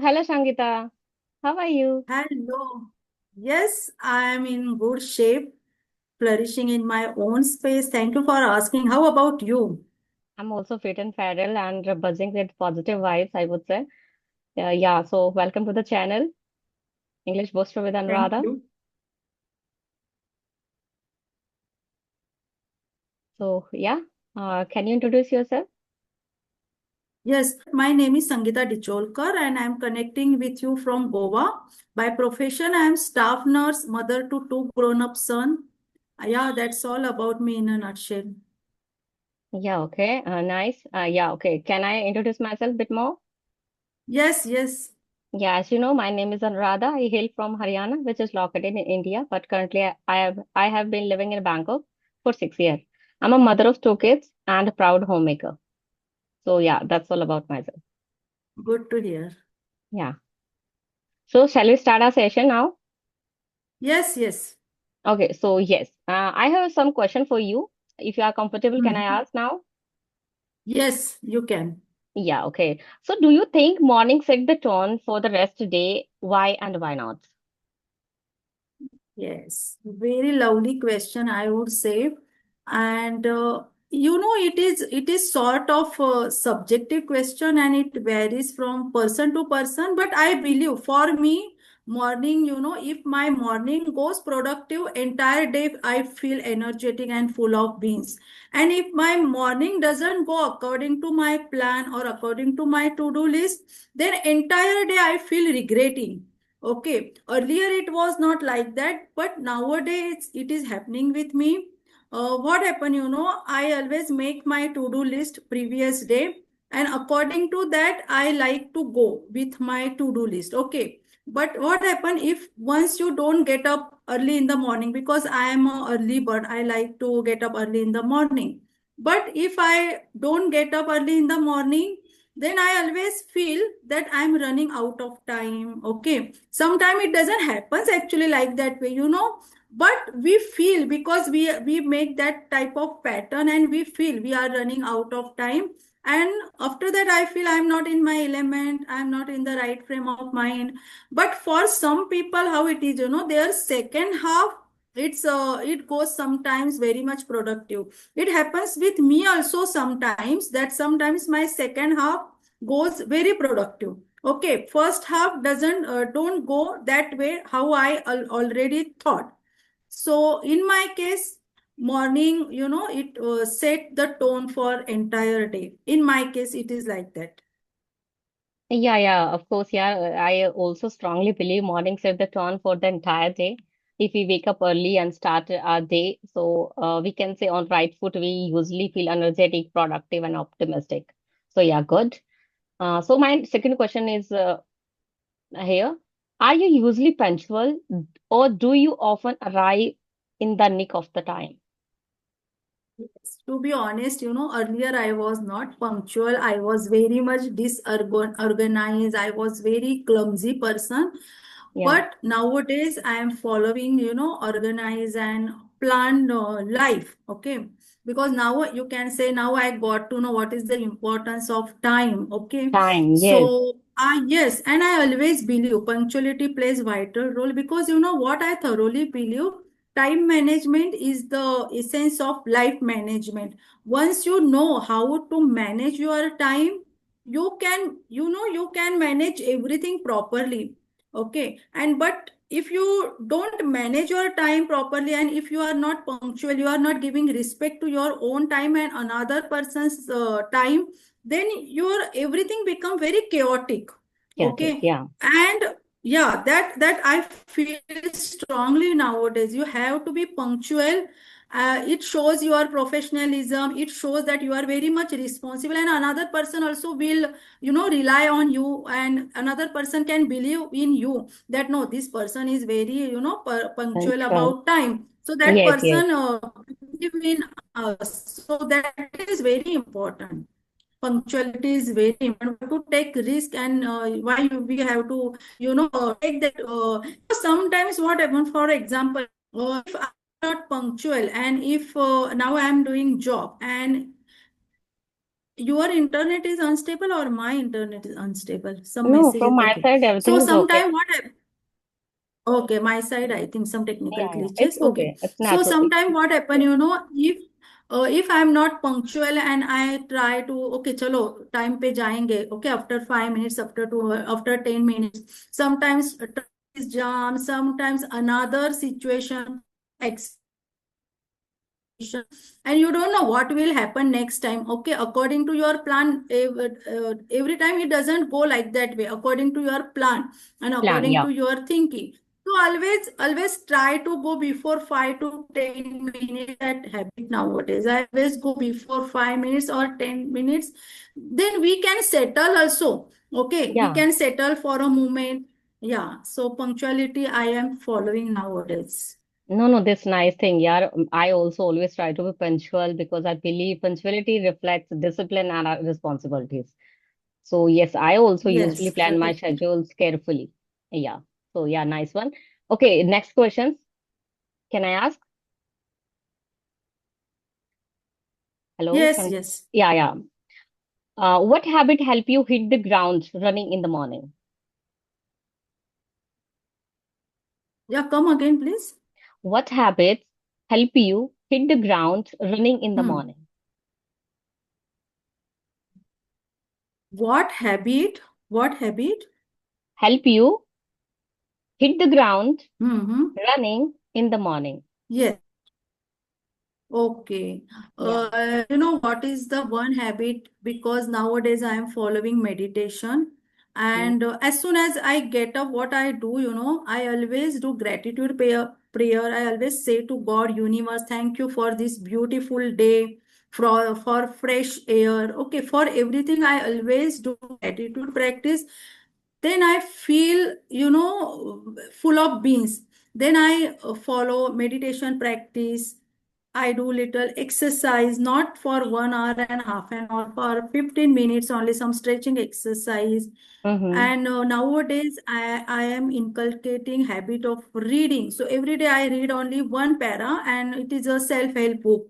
hello Shangita. How are you? Hello. Yes, I am in good shape, flourishing in my own space. Thank you for asking. How about you? I'm also fit and feral and buzzing with positive vibes, I would say. Yeah, so welcome to the channel, English Booster with Thank Anuradha. you. Can you introduce yourself? Yes, my name is Sangeeta Dicholkar and I am connecting with you from Goa. By profession, I am staff nurse, mother to two grown-up sons. Yeah, that's all about me in a nutshell. Yeah, okay, nice. Yeah, okay. Can I introduce myself a bit more? Yes, yes. Yeah, as you know, my name is Anuradha. I hail from Haryana, which is located in India, but currently I have been living in Bangkok for 6 years. I'm a mother of two kids and a proud homemaker. So yeah, that's all about myself. Good to hear. Yeah. So shall we start our session now? Yes, yes. Okay, so yes, I have some question for you. If you are comfortable, can I Mhm. ask now? Yes, you can. Yeah, okay. So do you think morning set the tone for the rest day? Why and why not? Yes, very lovely question, I would say. And it is sort of a subjective question and it varies from person to person. But I believe for me, morning, if my morning goes productive, entire day I feel energetic and full of beans. And if my morning doesn't go according to my plan or according to my to-do list, then entire day I feel regretting. Okay, earlier it was not like that, but nowadays it is happening with me. What happened, I always make my to-do list previous day, and according to that, I like to go with my to-do list. Okay, but what happened if once you don't get up early in the morning, because I am a early bird, I like to get up early in the morning. But if I don't get up early in the morning, then I always feel that I'm running out of time. Okay, sometimes it doesn't happen actually like that way, but we feel because we make that type of pattern and we feel we are running out of time. And after that I feel I'm not in my element, I'm not in the right frame of mind. But for some people, how it is, their second half, it goes sometimes very much productive. It happens with me also sometimes, that sometimes my second half goes very productive. Okay, first half doesn't don't go that way how I already thought. So in my case, morning, it set the tone for entire day. In my case it is like that. Yeah, of course, yeah. I also strongly believe morning set the tone for the entire day. If we wake up early and start our day, so we can say on right foot, we usually feel energetic, productive, and optimistic. So yeah, good. So my second question is here. Are you usually punctual or do you often arrive in the nick of the time? Yes, to be honest, earlier I was not punctual. I was very much disorganized. I was very clumsy person. Yeah, But nowadays I am following, organized and planned life. Okay. Because now you can say now I got to know what is the importance of time. Okay. time, yes, So, yes, and I always believe punctuality plays vital role because you know what I thoroughly believe, time management is the essence of life management. Once you know how to manage your time, you can manage everything properly. Okay, and but if you don't manage your time properly and if you are not punctual, you are not giving respect to your own time and another person's time, then your everything become very chaotic. chaotic, Okay, yeah. and yeah, that I feel strongly nowadays. You have to be punctual. It shows your professionalism. It shows that you are very much responsible, and another person also will, rely on you, and another person can believe in you that no, this person is very, punctual Punctual. about time. So that Yes, yes. person believe in us. So that is very important. Punctuality is very important to take risk, and why we have to take that sometimes what happens, for example, if I'm not punctual and if now I am doing job and your internet is unstable or my internet is unstable? Some No, message from is my okay. side, everything So is okay. sometime what okay, my side, I think some technical Yeah, yeah. It's glitches. Okay. okay. It's So natural. It's sometime what happen, if I'm not punctual and I try to, okay, chalo, time pe jayenge, okay, after 5 minutes, after two, after 10 minutes, sometimes traffic is jam, sometimes another situation, and you don't know what will happen next time. Okay, according to your plan, every time it doesn't go like that way according to your plan and plan. according Yeah. to your thinking. So always try to go before 5 to 10 minutes. That habit nowadays, I always go before 5 minutes or 10 minutes, then we can settle also. Okay, we Yeah. can settle for a moment. Yeah, so punctuality I am following nowadays. No, no, this nice thing. Yeah. I also always try to be punctual because I believe punctuality reflects discipline and our responsibilities. So yes, I also usually Yes, plan my right. schedules carefully. Yeah. So yeah, nice one. Okay, next questions. Can I ask? Hello? Yes, yes. Yeah, yeah. What habit help you hit the ground running in the morning? Yeah, come again, please. What habits help you hit the ground running in the Hmm. morning? What habit? What habit? Help you hit the ground Mm-hmm. running in the morning. Yes. Okay. Yeah. You know what is the one habit? Because nowadays I am following meditation. Mm. And as soon as I get up, what I do, I always do gratitude prayer. I always say to God, universe, thank you for this beautiful day, for fresh air. Okay, for everything, I always do gratitude practice. Then I feel, full of beans. Then I follow meditation practice. I do little exercise, not for 1 hour and half an hour, for 15 minutes only, some stretching exercise. Mm-hmm. And nowadays, I am inculcating habit of reading. So every day I read only one para, and it is a self-help book.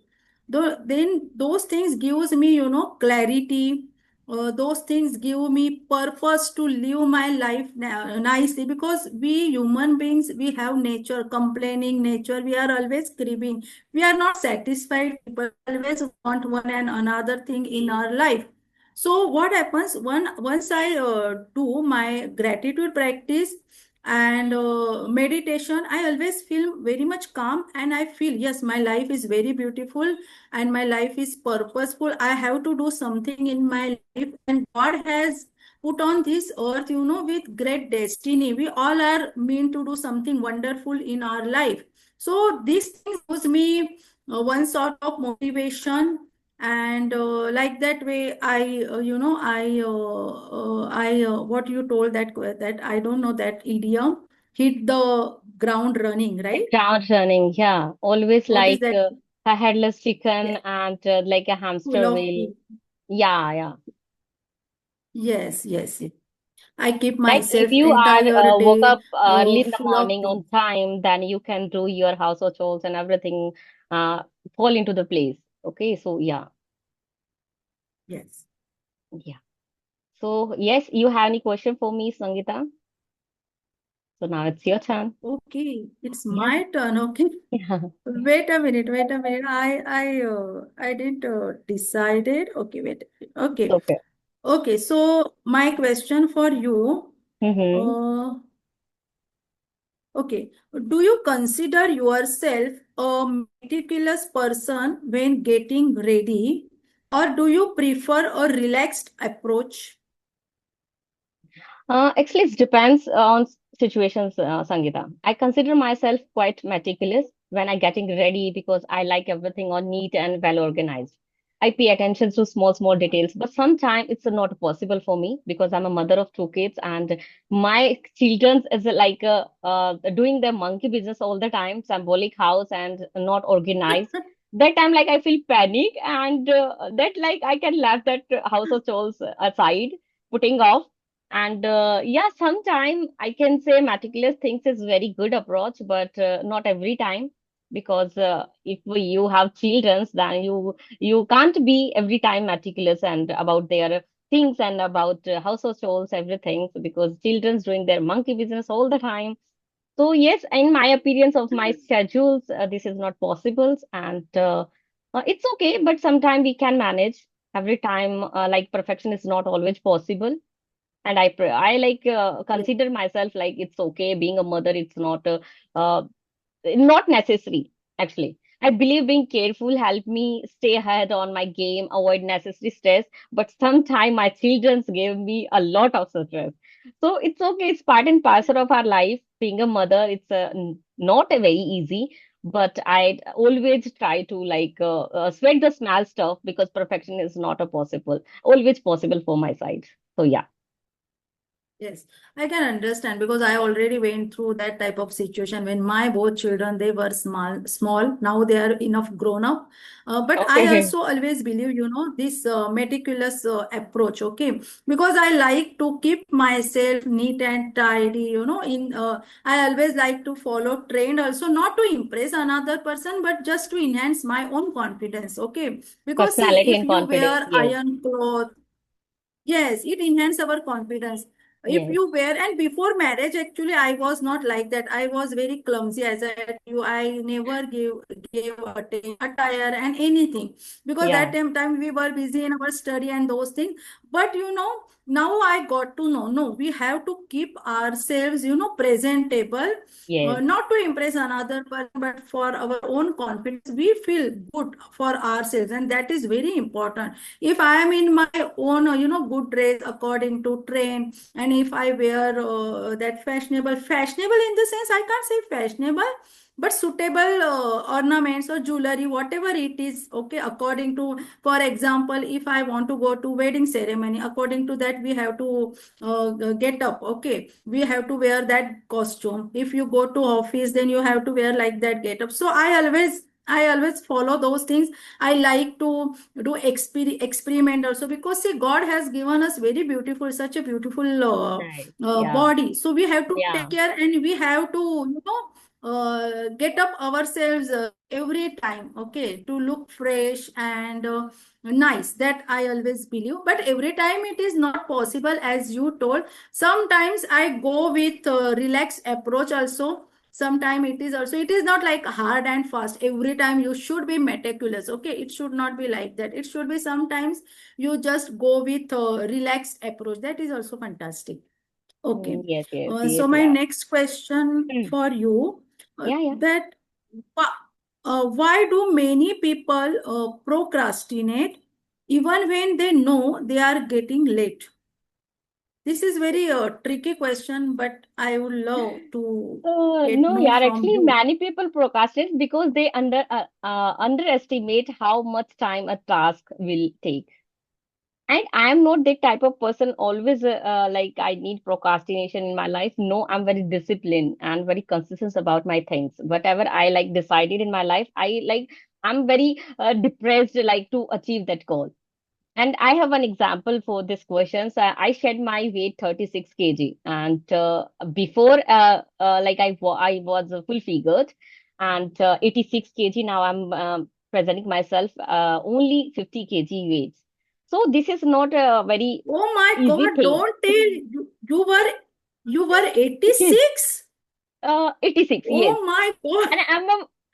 Then those things gives me, clarity. Those things give me purpose to live my life nicely, because we human beings, we have nature, complaining nature. We are always craving. We are not satisfied. People always want one and another thing in our life. So what happens once I do my gratitude practice and meditation, I always feel very much calm, and I feel yes, my life is very beautiful and my life is purposeful. I have to do something in my life, and God has put on this earth, with great destiny. We all are meant to do something wonderful in our life. So these things gives me one sort of motivation, and like that way I what you told, that I don't know that idiom, hit the ground running, The right? ground running, yeah. Always What is like that? a headless chicken Yes, and like a full hamster of wheel. Yeah, yeah. yes, yes, yes. I keep Like if myself you are entire woke day up early in the full of morning on peace. time, then you can do your household chores and everything uh, fall into the place. Okay, so yeah, Yes. yeah. So yes, you have any question for me, Sangeeta? So now it's your turn. Okay, it's Yeah. my turn. Okay. Yeah. Wait a minute, wait a minute. I didn't decided. Okay, wait. It's Okay. okay. Okay, so my question for you, Mm-hmm. uh, okay, do you consider yourself a meticulous person when getting ready, or do you prefer a relaxed approach? Actually, it depends on situations, Sangeeta. I consider myself quite meticulous when I getting ready because I like everything on neat and well organized. I pay attention to small details, but sometimes it's not possible for me because I'm a mother of two kids and my children is like doing their monkey business all the time, symbolic house and not organized. That time, like I feel panic and that like I can laugh that house of chores aside, putting off and yeah, sometimes I can say meticulous things is very good approach, but not every time. because if you have children, then you can't be every time meticulous and about their things and about household chores, everything, because children's doing their monkey business all the time. So yes, in my appearance of my schedules, this is not possible, and it's okay. But sometimes we can manage. Every time, like perfection is not always possible, and I like Yes. consider myself like it's okay being a mother. It's uh, not necessary, actually. I believe being careful help me stay ahead on my game, avoid necessary stress, but sometimes my children gave me a lot of stress. So it's okay, it's part and parcel of our life. Being a mother, it's not a very easy, but I always try to like sweat the small stuff because perfection is not a possible, always possible for my side. So yeah. Yes, I can understand because I already went through that type of situation when my both children they were small. Now they are enough grown up. But I Okay. also always believe, this meticulous approach. Okay, because I like to keep myself neat and tidy. I always like to follow trend also, not to impress another person, but just to enhance my own confidence. Okay, because see, Personality if and you confidence. wear Yes. iron clothes. Yes, it enhances our confidence. If Yes. you wear, and before marriage, actually, I was not like that. I was very clumsy, as I told you. I never gave attire and anything because that Yeah. time we were busy in our study and those things. But now I got to know, no, we have to keep ourselves, presentable, Yes. not to impress another person, but for our own confidence. We feel good for ourselves, and that is very important. If I am in my own good dress according to trend, and if I wear that fashionable in the sense, I can't say fashionable, but suitable ornaments or jewelry, whatever it is, okay, according to, for example, if I want to go to wedding ceremony, according to that we have to get up, okay, we have to wear that costume. If you go to office, then you have to wear like that get up. So I always follow those things. I like to do experiment also, because see, God has given us very beautiful, such a beautiful Right. Yeah. body. So we have to take Yeah. care, and we have to get up ourselves every time, okay, to look fresh and nice. That I always believe, but every time it is not possible, as you told. Sometimes I go with relaxed approach also. Sometimes it is not like hard and fast. Every time you should be meticulous, okay, it should not be like that. It should be sometimes you just go with relaxed approach. That is also fantastic. Okay. Yes, yes, So yes, my yeah. next question Hmm. for you, Yeah, yeah. that wh- why do many people procrastinate even when they know they are getting late? This is very tricky question, but I would love to get No, know yeah, from actually, you. many people procrastinate because they underestimate how much time a task will take. And I am not that type of person always like I need procrastination in my life. No, I'm very disciplined and very consistent about my things. Whatever I like decided in my life, I'm very depressed like to achieve that goal. And I have an example for this question. So I shed my weight 36 kg, and before like I was full figured, and 86 kg now I'm presenting myself only 50 kg weight. So this is not a very Oh my easy God, thing. don't tell, you were 86. 86, yes. Oh my God.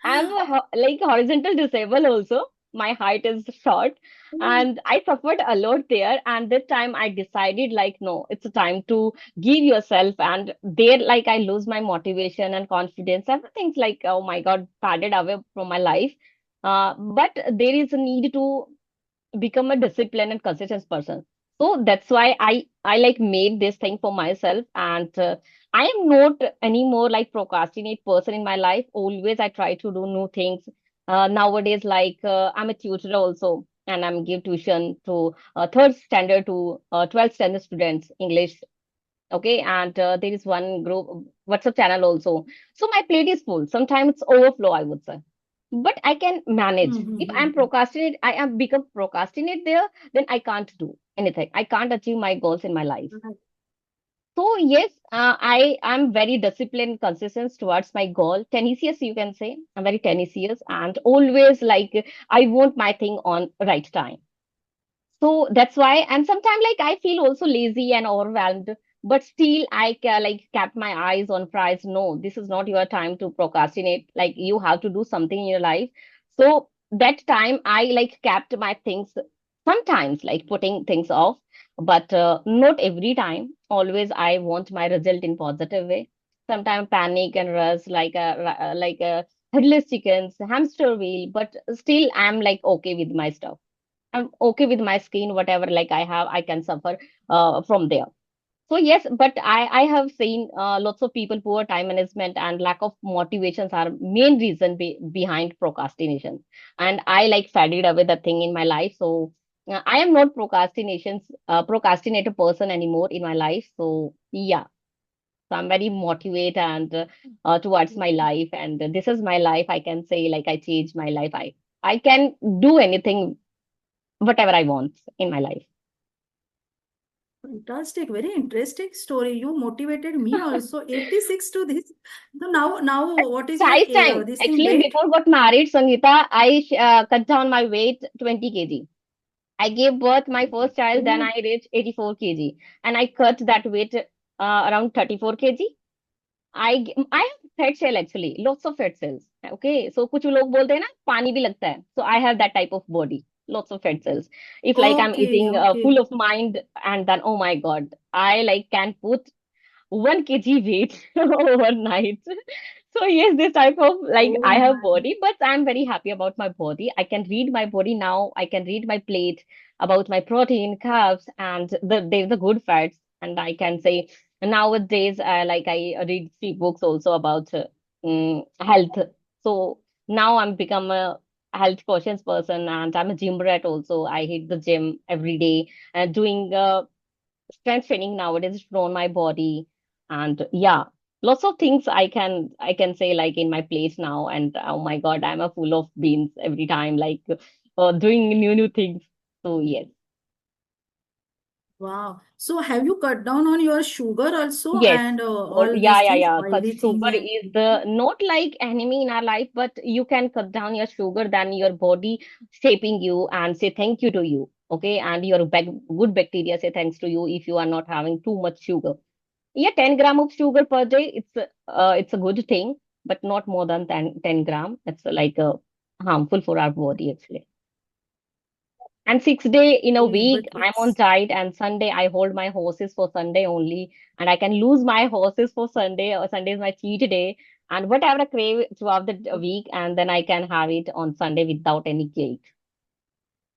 And like horizontal disabled also. My height is short, and I suffered a lot there. And this time I decided like, no, it's a time to give yourself. And there, like I lose my motivation and confidence. Everything's like, oh my God, faded away from my life. But there is a need to become a disciplined and consistent person. So that's why I like made this thing for myself, and I am not anymore like procrastinate person in my life. Always I try to do new things. Nowadays, like I'm a tutor also, and I'm give tuition to third standard to 12th standard students English. Okay, and there is one group WhatsApp channel also. So my plate is full. Sometimes it's overflow, I would say, but I can manage. If I'm Mhm. procrastinate, I am become procrastinate there, then I can't do anything. I can't achieve my goals in my life. So yes, I am very disciplined, consistent towards my goal. Tenacious, you can say. I'm very tenacious and always like I want my thing on right time. So that's why, and sometimes like I feel also lazy and overwhelmed, but still like kept my eyes on prize. No, this is not your time to procrastinate. Like you have to do something in your life. So that time I like kept my things sometimes like putting things off, but not every time. Always I want my result in positive way. Sometimes panic and rush like a headless chickens, hamster wheel, but still I'm like okay with my stuff. I'm okay with my skin, whatever like I have, I can suffer from there. So yes, but I have seen lots of people poor time management and lack of motivations are main reason behind procrastination. And I like faded away the thing in my life. So I am not procrastinator person anymore in my life. So yeah, so I'm very motivated and towards my life, and this is my life. I can say like I changed my life. I can do anything whatever I want in my life. Fantastic, very interesting story. You motivated me also. 86 to this. So now what is your Size time. this thing Actually, weight? before got married, Sangeeta, I cut down my weight 20 kg. I gave birth my first child, then Oh, I reached 84 kg, and I cut that weight around 34 kg. I have fat cell actually, lots of fat cells. Okay, so कुछ लोग बोलते हैं ना पानी भी लगता है. So I have that type of body, lots of fat cells. If like I'm okay, eating okay. full of mind, and then oh my God, I like can put 1 kg weight overnight. So yes, this type of like Oh I have my. body, but I'm very happy about my body. I can read my body now. I can read my plate about my protein, carbs, and there's the good fats. And I can say nowadays, I read 3 books also about health. So now I'm become a health conscious person, and I'm a gym rat also. I hit the gym every day, doing strength training nowadays from my body, and yeah, lots of things I can say like in my place now, and oh my God, I'm a full of beans every time like doing new things. So yes. Wow. So have you cut down on your sugar also Yes. and Or all yeah, these yeah, things, yeah. Because oily things sugar and is the not like enemy in our life, but you can cut down your sugar, then your body shaping you and say thank you to you. Okay, and your good bacteria say thanks to you if you are not having too much sugar. Yeah, 10 gram of sugar per day, it's a good thing, but not more than 10 gram. It's like harmful for our body actually. And 6 day in a okay, week, but I'm on it's diet, and Sunday I hold my horses for Sunday only, and I can lose my horses for Sunday, or Sunday is my cheat day, and whatever I crave throughout the week, and then I can have it on Sunday without any guilt.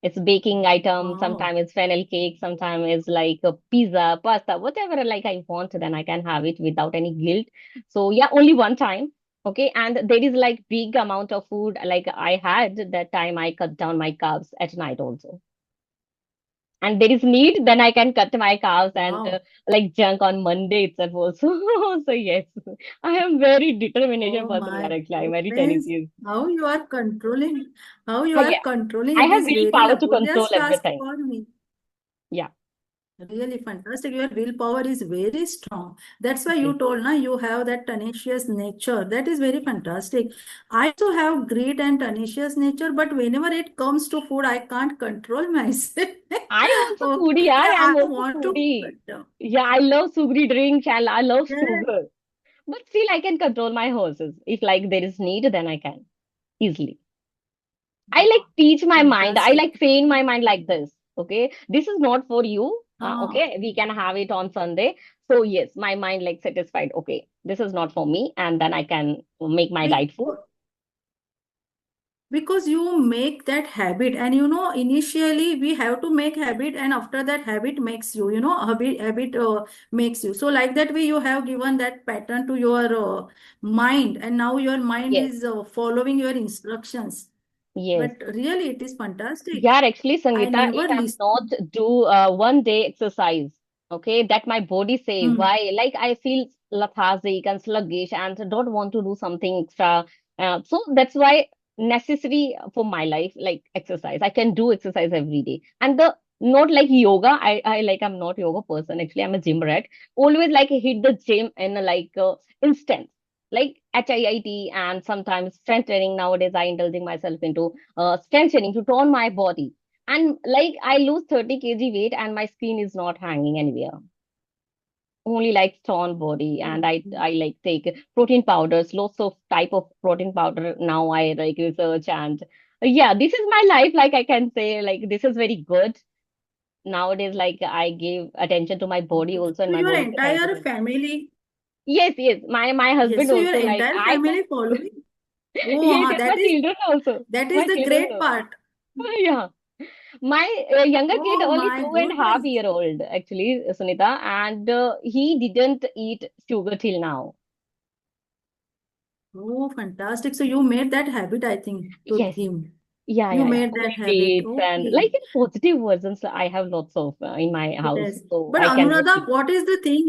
It's baking item. wow. Sometimes it's fennel cake. Sometimes it's like a pizza, pasta, whatever like I want. Then I can have it without any guilt. So yeah, only one time. Okay, and there is like big amount of food like I had that time. I cut down my carbs at night also. And there is need, then I can cut my carbs and Wow. like junk on Monday itself also. So yes, I am very determination Oh person. Yeah, my actually, I'm very goodness. tenacious. How you are Yeah, I controlling. It have is very willpower to control laborious task everything. for me. Yeah. Really fantastic. Your willpower is very strong. That's why Yes. you told na you have that tenacious nature. That is very fantastic. I also have great and tenacious nature, but whenever it comes to food, I can't control myself. I also foodie, Okay, yeah. I'm I also want to foodie. cut down. Yeah, I love sugary drinks and I love Yeah. sugar. But still, I can control my horses. If like there is need, then I can easily. I like Wow. teach my mind. I Fantastic. like train my mind like this. Okay, this is not for you. Ah, Okay, we can have it on Sunday. So yes, my mind like satisfied. Okay, this is not for me, and then I can make my diet food. because because you make that habit, and initially we have to make habit, and after that habit makes you, habit makes you. So like that way you have given that pattern to your mind, and now your mind Yes, is following your instructions. yes. But really it is fantastic. Yeah, actually, I Sangeeta, if never I'm not listened. do 1 day exercise, okay, that my body say Hmm. why, like I feel lethargic and sluggish and don't want to do something extra. So that's why necessary for my life, like exercise. I can do exercise every day, and the Not like yoga. I'm not yoga person. Actually, I'm a gym rat. Always like hit the gym in like instance. Like HIIT and sometimes strength training. Nowadays, I indulging myself into strength training to tone my body. And like I lose 30 kg weight and my skin is not hanging anywhere. Only like tone body. And I like take protein powders, lots of type of protein powder. Now I like research and yeah, this is my life. Like I can say like this is very good nowadays. Like I give attention to my body Okay. also, and So my your body attention entire to. family, Yes, yes, my yes. husband So your also, like entire I family can. following. Oh, Yes, yes, my children also, that is my the children great also. part. Yeah, my younger kid, Oh only my 2.5 year goodness. old actually, Sunita, and he didn't eat sugar till now. Oh, fantastic. So you made that habit, I think, to Yes, him. yeah, You yeah, yeah. made that Like habit. dates and Okay. like in positive versions, I have lots of in my house, Yes. so But I can Anuradha, achieve. what is the thing,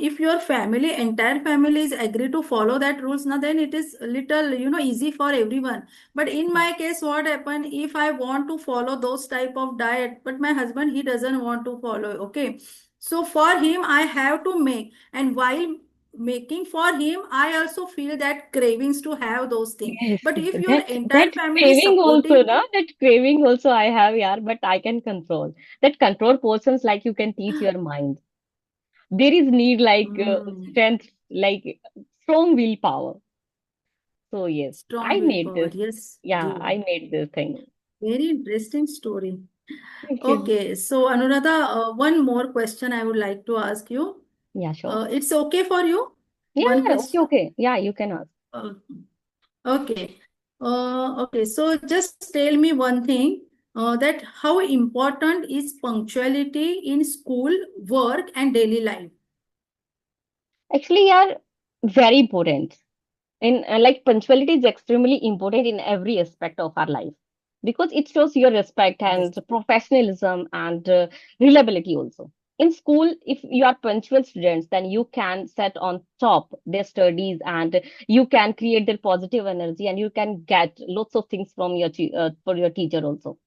if your family, entire family is agree to follow that rules, now then it is a little, easy for everyone. But in Yeah. my case, what happen if I want to follow those type of diet, but my husband, he doesn't want to follow. Okay. So for him, I have to make. And while making for him, I also feel that cravings to have those things. Yes, But if your that entire family is craving also, supporting na, you, that craving also I have, yeah, but I can control. That control portions like you can teach your mind. There is need like hmm, strength, like strong willpower. So yes, strong I made willpower, this. yes, Yeah, do. I made this thing. Very interesting story. Thank you. Okay, so Anuradha, one more question I would like to ask you. Yeah, sure. It's okay for you? Yeah, One yeah, okay, question? okay. Yeah, you can ask. Uh, okay. Okay, so just tell me one thing, that how important is punctuality in school, work, and daily life? Actually, yeah, very important. In like punctuality is extremely important in every aspect of our life because it shows your respect Yes. and professionalism and reliability also. In school, if you are punctual students, then you can set on top their studies and you can create their positive energy and you can get lots of things from your for your teacher also,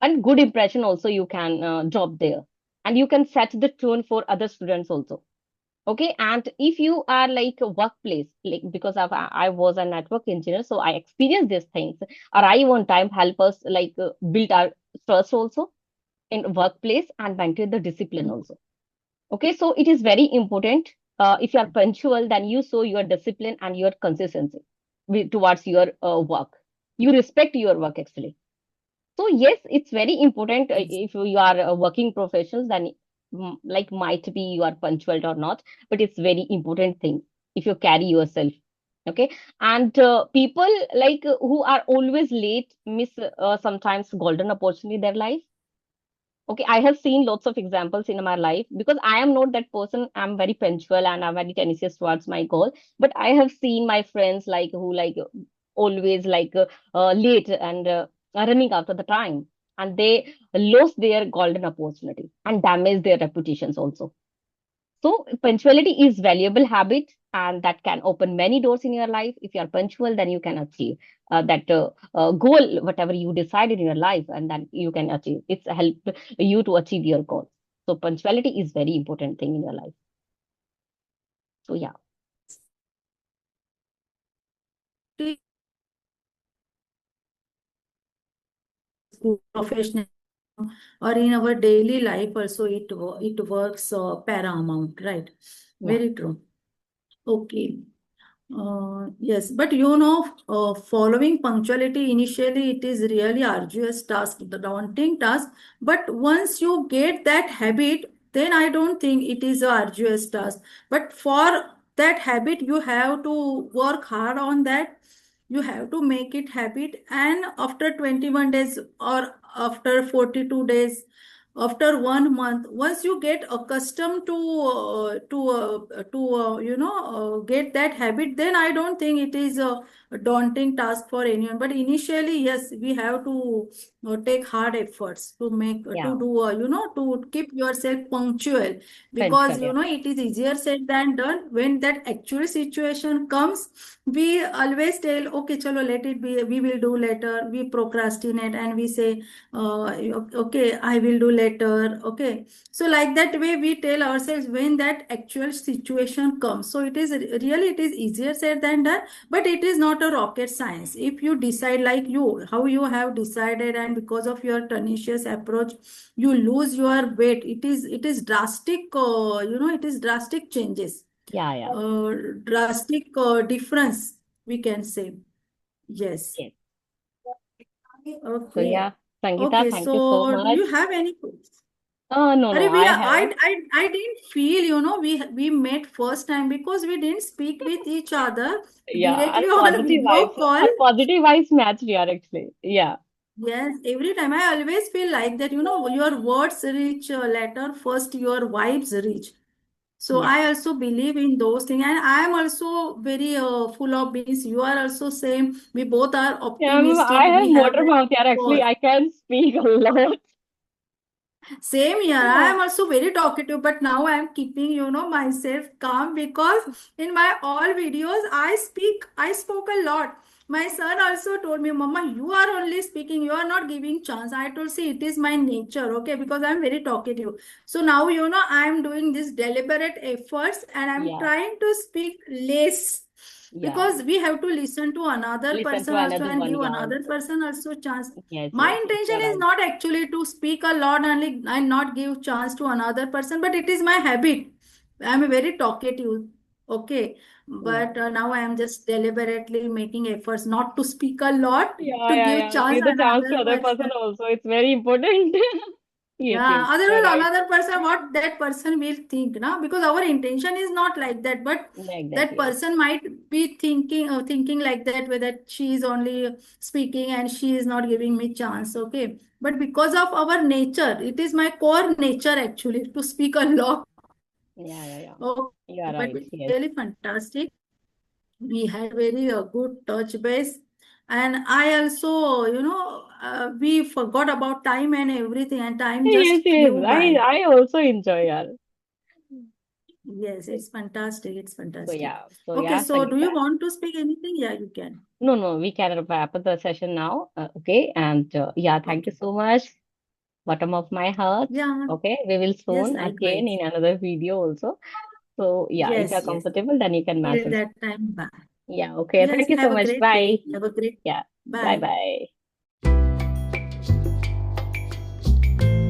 and good impression also you can drop there, and you can set the tone for other students also. Okay, and if you are like a workplace, like because I was a network engineer, so I experienced these things. Arrive on time help us like build our trust also in workplace and maintain the discipline also. Okay, so it is very important. If you are punctual, then you show your discipline and your consistency towards your work. You respect your work actually. So yes, it's very important Yes. if you are working professionals, then like might be you are punctual or not, but it's very important thing if you carry yourself. Okay, and people like who are always late miss sometimes golden opportunity in their life. Okay, I have seen lots of examples in my life because I am not that person. I'm very punctual and I'm very tenacious towards my goal. But I have seen my friends like who like always like late and running after the time, and they lost their golden opportunity and damaged their reputations also. So punctuality is valuable habit and that can open many doors in your life. If you are punctual, then you can achieve that goal, whatever you decided in your life, and then you can achieve. It's help you to achieve your goal. So punctuality is very important thing in your life. So yeah, School, professional, or in our daily life also it works paramount, right? yeah, Very true. Okay. Yes, but following punctuality initially it is really arduous task, the daunting task. But once you get that habit, then I don't think it is a arduous task. But for that habit, you have to work hard on that. You have to make it habit, and after 21 days or after 42 days, after 1 month, once you get accustomed to get that habit, then I don't think it is a daunting task for anyone. But initially, yes, we have to take hard efforts to make to yeah, do to keep yourself punctual, because punctual, yeah, it is easier said than done. When that actual situation comes, we always tell, okay, chalo, let it be, we will do later, we procrastinate, and we say, okay, I will do later. Okay, so like that way we tell ourselves when that actual situation comes. So it is really, it is easier said than done, but it is not a rocket science. If you decide like you, how you have decided, and because of your tenacious approach, you lose your weight. It is drastic. It is drastic changes, Yeah, yeah. drastic difference, we can say. Yes. Yes. So Okay. yeah, Sangeeta, Okay. thank you so So, do much. you have any? No, no, Arey, we I are, have. I didn't feel, we met first time because we didn't speak with each other Yeah, directly our on positive video vibes, call. our positive vibes match here actually. Yeah, Yes, every time I always feel like that, your words reach later first, your vibes reach. So yeah. I also believe in those things, and I am also very full of beans. You are also same. We both are Yeah, optimistic. I have We have motor that. mouth here actually. I can speak a lot. Same here. I Yeah, am also very talkative, but now I am keeping, myself calm because in my all videos I spoke a lot. My son also told me, Mama, you are only speaking, you are not giving chance. I told, see, it is my nature, okay, because I'm very talkative. So now, I am doing this deliberate efforts and I'm yeah, trying to speak less yeah. because we have to listen to another Listen to person also another and one. give Yeah, another person also chance. yes, My yes, yes. intention You're is right. not actually to speak a lot only and not give chance to another person, but it is my habit. I'm very talkative. Okay, Yeah, but now I am just deliberately making efforts not to speak a lot, yeah, to yeah, give yeah. chance Give the chance to another other person person. also. It's very important. Yes, Yeah, yes. You're otherwise right. another person, what that person will think, now, because our intention is not like that, but Like that. that Yes. person might be thinking like that, whether she is only speaking and she is not giving me chance. Okay, but because of our nature, it is my core nature actually to speak a lot. Yeah, yeah, yeah. Okay, You're but right. it's Yes. really fantastic. We had very good touch base, and I also, we forgot about time and everything, and time Yes, just yes. flew I by. I also enjoy yeah. Yes, it's fantastic. It's fantastic. So Okay, yeah, so do Sangeeta. you want to speak anything? Yeah, you can. No, no, we can wrap up the session now. Okay, and yeah, thank you Okay. so much. Bottom of my heart. Yeah, Okay, we will yes, soon again likewise. in another video also. So yeah, if you're Yes, yes. comfortable, then you can Till message. that time, bye. Yeah, okay. Yes, Thank you so have a much. great Bye. day. Have a great Yeah, bye bye.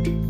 bye.